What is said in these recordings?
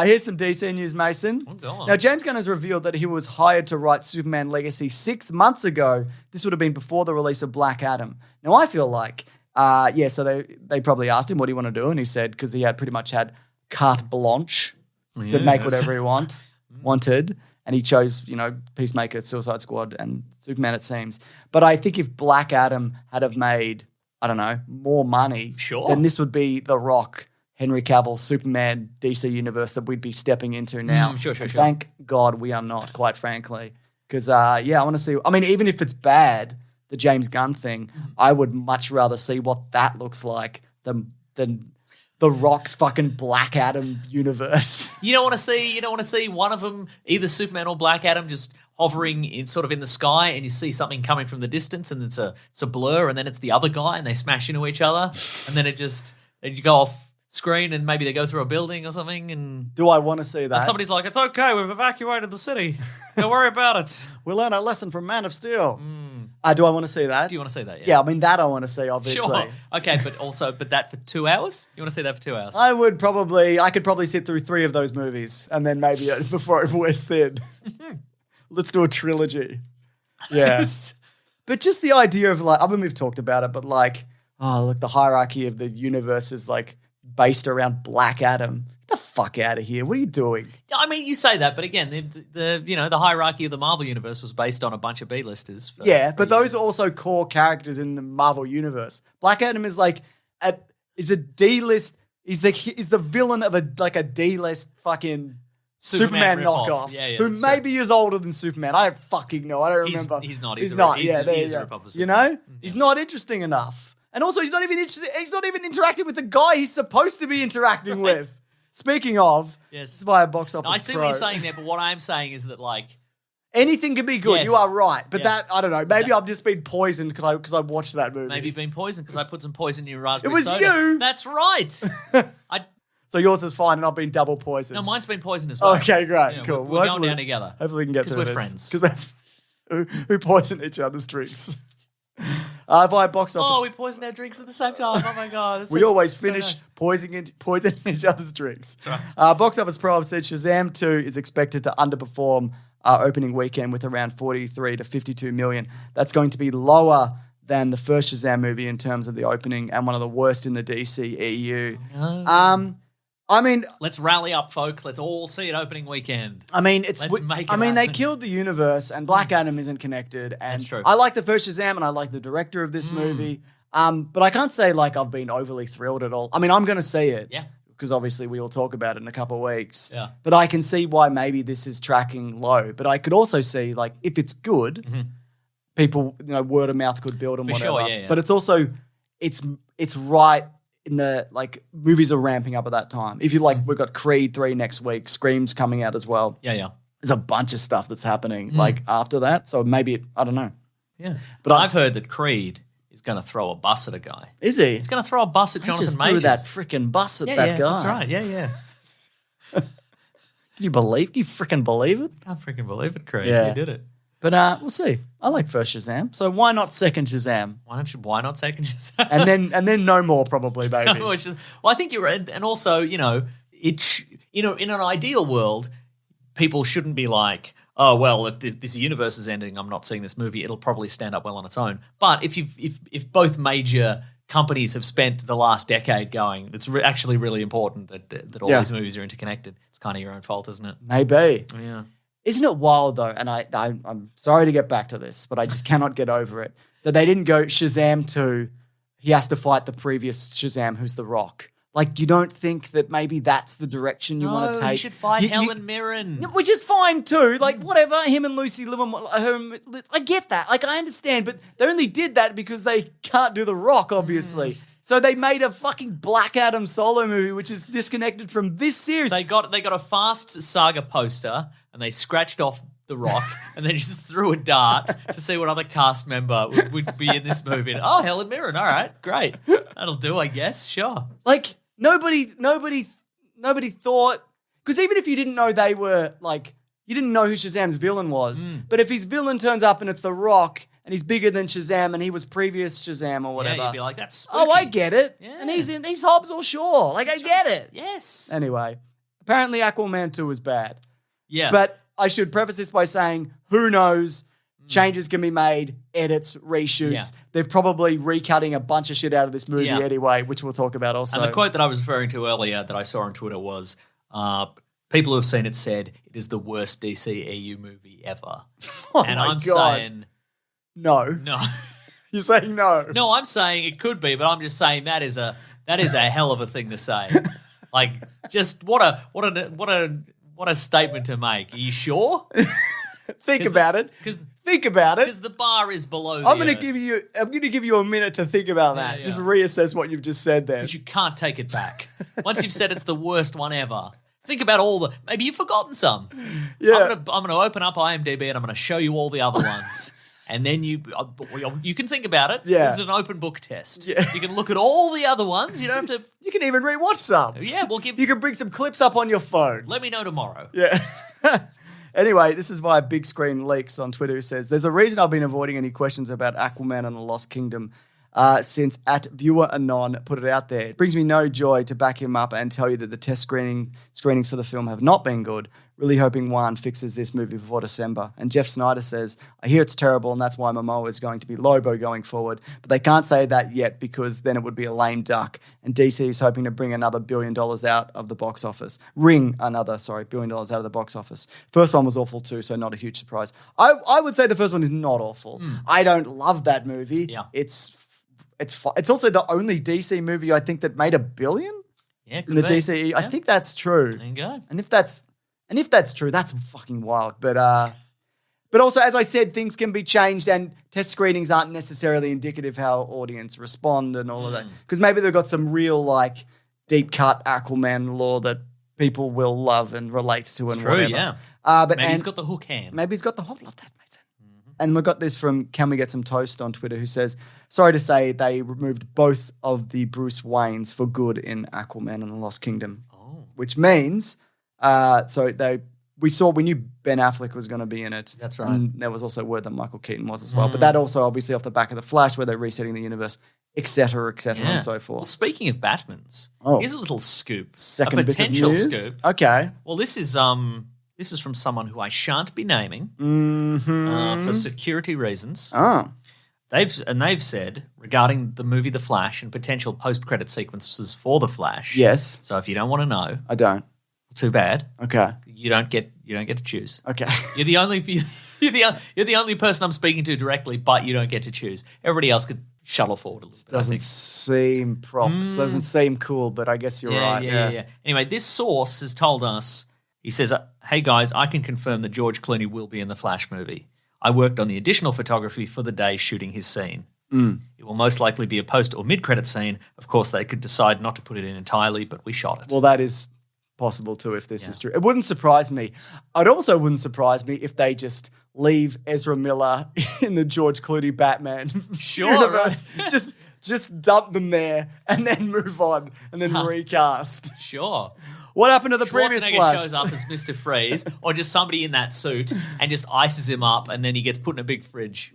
Here's some DC news, Mason. Oh, go on. Now, James Gunn has revealed that he was hired to write Superman Legacy 6 months ago. This would have been before the release of Black Adam. Now, I feel like, so they probably asked him, what do you want to do? And he said, because he had pretty much had carte blanche to make whatever he wanted. And he chose, Peacemaker, Suicide Squad, and Superman, it seems. But I think if Black Adam had have made, I don't know, more money, then this would be The Rock, Henry Cavill, Superman, DC universe that we'd be stepping into now. Sure. Thank God we are not, quite frankly. Because, I want to see... I mean, even if it's bad, the James Gunn thing, I would much rather see what that looks like than The Rock's fucking Black Adam universe. You don't want to see one of them, either Superman or Black Adam, just hovering in the sky, and you see something coming from the distance, and it's a blur, and then it's the other guy, and they smash into each other, and then you go off screen, and maybe they go through a building or something. And do I want to see that? And somebody's like, "It's okay, we've evacuated the city. Don't worry about it. We learned our lesson from Man of Steel." Do I want to see that? Do you want to see that? Yeah, I mean, that I want to see, obviously. Sure. Okay, but that for 2 hours? You want to see that for 2 hours? I could probably sit through 3 of those movies, and then maybe before it wears thin. Let's do a trilogy. Yeah. But just the idea of we've talked about it, but the hierarchy of the universe is based around Black Adam. Get the fuck out of here. What are you doing? I mean, you say that, but again, the hierarchy of the Marvel Universe was based on a bunch of B-listers. But those are also core characters in the Marvel Universe. Black Adam is is a D-list. He's the villain of a D-list fucking Superman knockoff, who maybe is older than Superman. I don't fucking know. I don't remember. He's not. He's a Republican. He's not interesting enough. And also, he's not even interested. He's not even interacting with the guy he's supposed to be interacting with. Speaking of, yes, it's via Box Office I see what you're saying there, but what I'm saying is that anything can be good. Yes. You are right, but that I don't know. Maybe I've just been poisoned because I watched that movie. Maybe you've been poisoned because I put some poison in your raspberry soda. It was you. That's right. So yours is fine, and I've been double poisoned. No, mine's been poisoned as well. Okay, great, yeah, cool. We're going down together. Hopefully, we can get through this. Because we're friends. Who poison each other's drinks. Via Box Office. Oh, we poisoned our drinks at the same time. Oh my God. We always finish poisoning each other's drinks. That's right. Box Office Pro have said Shazam 2 is expected to underperform opening weekend with around 43 to 52 million. That's going to be lower than the first Shazam movie in terms of the opening and one of the worst in the DCEU. No. I mean, let's rally up, folks. Let's all see it opening weekend. I mean, happen. They killed the universe, and Black Adam isn't connected. And that's true. I like the first Shazam, and I like the director of this movie. But I can't say I've been overly thrilled at all. I mean, I'm going to see it. Yeah. Because obviously we will talk about it in a couple of weeks. Yeah. But I can see why maybe this is tracking low. But I could also see if it's good, people, word of mouth could build and whatever. Sure, yeah. But it's also, it's right in the, movies are ramping up at that time. If you we've got Creed 3 next week, Scream's coming out as well. Yeah. There's a bunch of stuff that's happening after that. So maybe, I don't know. Yeah. But I've heard that Creed is going to throw a bus at a guy. Is he? He's going to throw a bus at Jonathan Majors. Threw that freaking bus at that guy. That's right. Yeah. Can you freaking believe it? I freaking believe it, Creed. Yeah. You did it. But we'll see. I like first Shazam, so why not second Shazam? Why not second Shazam? and then no more probably, baby. Well, I think you're right, and also in an ideal world, people shouldn't be like, oh well, if this universe is ending, I'm not seeing this movie. It'll probably stand up well on its own. But if both major companies have spent the last decade going, it's actually really important that all these movies are interconnected. It's kind of your own fault, isn't it? Maybe. Yeah. Isn't it wild, though, and I'm sorry to get back to this, but I just cannot get over it, that they didn't go Shazam 2, he has to fight the previous Shazam, who's The Rock. You don't think that maybe that's the direction you want to take? You should fight Helen Mirren. Which is fine, too. Whatever, him and Lucy live on... I get that. I understand, but they only did that because they can't do The Rock, obviously. So they made a fucking Black Adam solo movie, which is disconnected from this series. They got a Fast Saga poster, and they scratched off The Rock, and then just threw a dart to see what other cast member would be in this movie. And, Helen Mirren. All right, great. That'll do, I guess. Sure. Nobody thought, because even if you didn't know they were you didn't know who Shazam's villain was, but if his villain turns up and it's The Rock and he's bigger than Shazam and he was previous Shazam or whatever, you'd be like, that's spooky. Oh, I get it. Yeah. And he's Hobbs or Shaw. I get it. Yes. Anyway, apparently Aquaman 2 is bad. Yeah. But I should preface this by saying, who knows? Changes can be made, edits, reshoots. Yeah. They're probably recutting a bunch of shit out of this movie Yeah. anyway, which we'll talk about also. And the quote that I was referring to earlier that I saw on Twitter was, people who have seen it said it is the worst DCEU movie ever. Oh and my I'm God. saying No. no. You're saying no. No, I'm saying it could be, but I'm just saying that is a hell of a thing to say. Like, just what a statement to make. Are you sure? Think about it. Think about it. Because the bar is below. I'm going to give you a minute to think about that. Yeah. Just reassess what you've just said there. Because you can't take it back. Once you've said it's the worst one ever, think about maybe you've forgotten some. Yeah. I'm going to open up IMDb and I'm going to show you all the other ones. And then you can think about it. Yeah. This is an open book test. Yeah. You can look at all the other ones. You don't have to. You can even rewatch some. Yeah, You can bring some clips up on your phone. Let me know tomorrow. Yeah. Anyway, this is via Big Screen Leaks on Twitter, who says, there's a reason I've been avoiding any questions about Aquaman and the Lost Kingdom since @ViewerAnon put it out there. It brings me no joy to back him up and tell you that the test screenings for the film have not been good. Really hoping Juan fixes this movie before December. And Jeff Snyder says, I hear it's terrible and that's why Momoa is going to be Lobo going forward. But they can't say that yet because then it would be a lame duck. And DC is hoping to bring another $1 billion out of the box office. $1 billion out of the box office. First one was awful too, so not a huge surprise. I would say the first one is not awful. I don't love that movie. Yeah. It's also the only DC movie I think that made $1 billion Yeah, in the be. DCE. Yeah. I think that's true. There you go. And if that's true, that's fucking wild. But also, as I said, things can be changed, and test screenings aren't necessarily indicative how audience respond and all of that. Because maybe they've got some real like deep cut Aquaman lore that people will love and relate to and True, whatever. yeah. But Maybe he's got the hook hand. Maybe he's got the whole love that, Mason. And we got this from Can We Get Some Toast on Twitter, who says, sorry to say they removed both of the Bruce Waynes for good in Aquaman and the Lost Kingdom. Oh. Which means, we knew Ben Affleck was going to be in it. That's right. And there was also word that Michael Keaton was as well. But that also obviously off the back of The Flash, where they're resetting the universe, et cetera, and so forth. Well, speaking of Batmans, here's a little scoop. Second a bit of potential news. scoop. Okay. Well, this is from someone who I shan't be naming for security reasons. Oh. They've said regarding the movie The Flash and potential post-credit sequences for The Flash. Yes. So if you don't want to know, I don't. too bad. Okay. You don't get to choose. Okay. You're the only person I'm speaking to directly, but you don't get to choose. Everybody else could shuttle forward a little bit. Doesn't seem props. Doesn't seem cool, but I guess you're right. Yeah. Anyway, this source has told us, he says, hey guys, I can confirm that George Clooney will be in the Flash movie. I worked on the additional photography for the day shooting his scene. It will most likely be a post or mid-credit scene. Of course, they could decide not to put it in entirely, but we shot it. Well, that is possible too if this is true. It wouldn't surprise me. It also wouldn't surprise me if they just leave Ezra Miller in the George Clooney Batman universe. Right. Just dump them there and then move on and then recast. Sure. What happened to the previous Schwarzenegger Flash? shows up as Mr. Freeze or just somebody in that suit and just ices him up and then he gets put in a big fridge.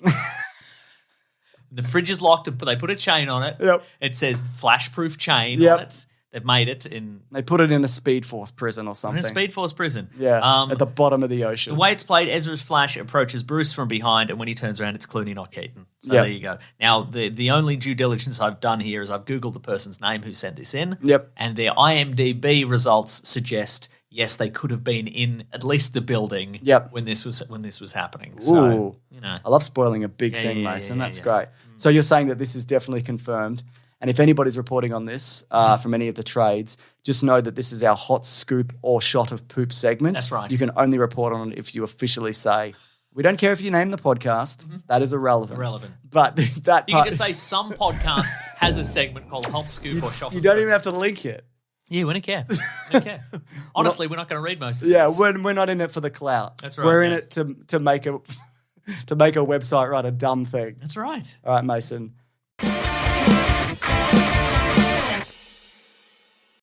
The fridge is locked, but they put a chain on it. Yep. It says flash-proof chain Yep. on it. They've made it in... They put it in a Speed Force prison or something. In a Speed Force prison. Yeah, at the bottom of the ocean. The way it's played, Ezra's Flash approaches Bruce from behind, and when he turns around, it's Clooney, not Keaton. So Yep. there you go. Now, the only due diligence I've done here is I've Googled the person's name who sent this in. Yep. And their IMDb results suggest, yes, they could have been in at least the building Yep. when this was happening. Ooh. So, you know. I love spoiling a big thing, Mason. That's great. So you're saying that this is definitely confirmed. And if anybody's reporting on this from any of the trades, just know that this is our hot scoop or shot of poop segment. That's right. You can only report on it if you officially say, we don't care if you name the podcast. That is irrelevant. But that You part, can just say some podcast has a segment called Hot Scoop or Shop. you don't even have to link it. Yeah, we don't care. We don't care. Honestly, we're not going to read most of Yeah, this. we're not in it for the clout. That's right, We're in yeah. it to make a to make a website run a dumb thing. That's right. All right, Mason.